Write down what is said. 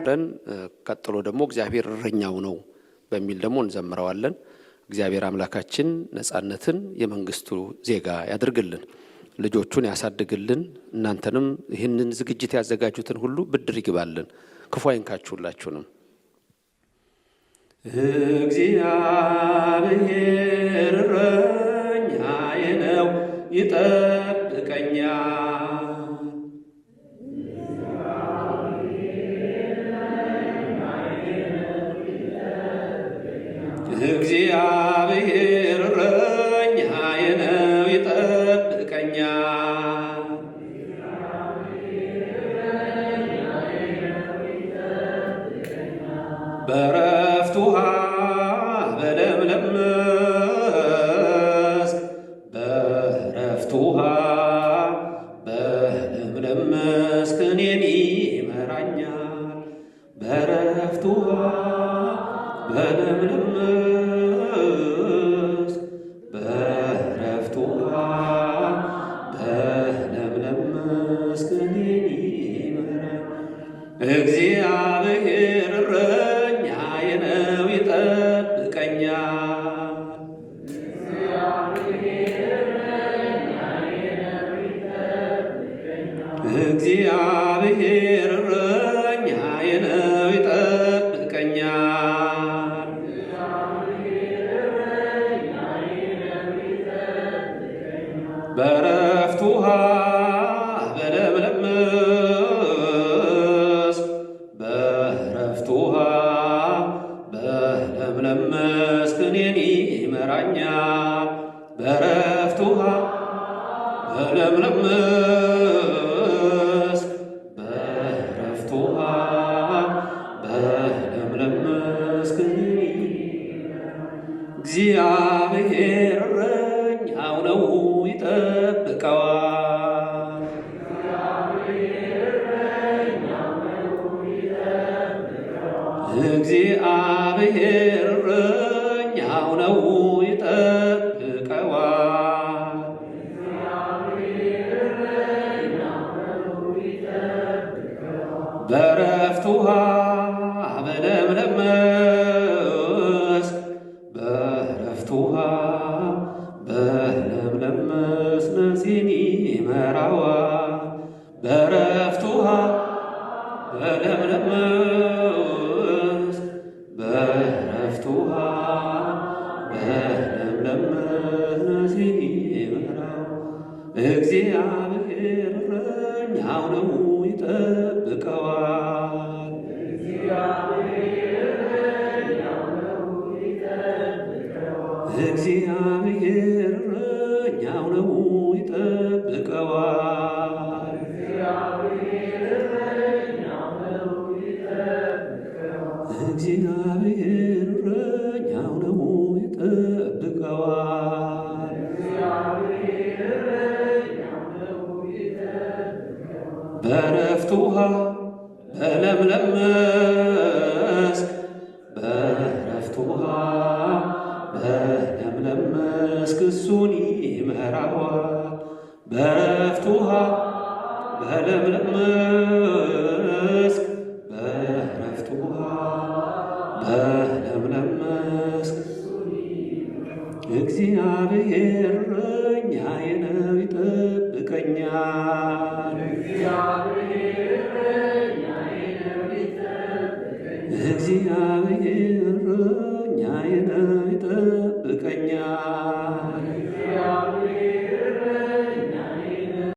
ዘምረን ቀጥሎ ደግሞ እግዚአብሔር እረኛው ነው በሚል ደግሞ እንዘምረዋለን። እግዚአብሔር አምላካችን ነጻነትን የመንግስቱ ዜጋ ያድርግልን፣ ልጆቹን ያሳድግልን። እናንተንም ይህንን ዝግጅት ያዘጋጁትን ሁሉ ብድር ይግባልን፣ ክፉ አይንካችሁላችሁንም። እግዚአብሔር እረኛዬ ነው ይጠብቀኛል፣ እግዚአብሔር እረኛዬ ነው ይጠብቀኛል፣ በዕረፍት ውኃ በለምለም መስክ፣ በዕረፍት ውኃ በለምለም መስክ እኔን ይመራኛል፣ በዕረፍት ውኃ በለምለም መስክ፣ በዕረፍት ውኃ በለምለም መስክ እኔን ይመራኛል። እግዚአብሔር እረኛዬ ነው ይጠብቀኛል፣ እግዚአብሔር እረኛዬ ነው ይጠብቀኛል፣ በዕረፍት ውኃ በለምለም መስክ፣ በዕረፍት ውኃ በለምለም መስክ እኔን ይመራኛል፣ በዕረፍት ውኃ በለምለም መስክ፣ በዕረፍት ውኃ በለምለም መስክ እግዚአብሔር እረኛው ነው ይጠብቀዋል፣ እግዚአብሔር እረኛው ነው ይጠብቀዋል፣ በዕረፍት ውኃ በለምለም መስክ፣ በዕረፍት ውኃ በለምለም መስክ ነፍሴን ይመራዋል፣ በዕረፍት ውኃ በለምለም መስክ፣ በዕረፍት ውኃ በለምለም መስክ ነፍሴን ይመራዋል፣ እግዚአብሔር እረኛው ነው ይጠብቀዋል፣ እግዚአብሔር እረኛው ነው ይጠብቀዋል፣ እግዚአብሔር እረኛው ነው ይጠብቀዋል፣ በዕረፍት ውኃ በለምለም መስክ፣ በዕረፍት ውኃ በለምለም መስክ እሱን ይመራዋል፣ በዕረፍት ውኃ በለምለም መስክ፣ በዕረፍት ውኃ በለምለም መስክ እግዚአብሔር እረኛዬ ነው ይጠብቀኛል፣ እግዚአብሔር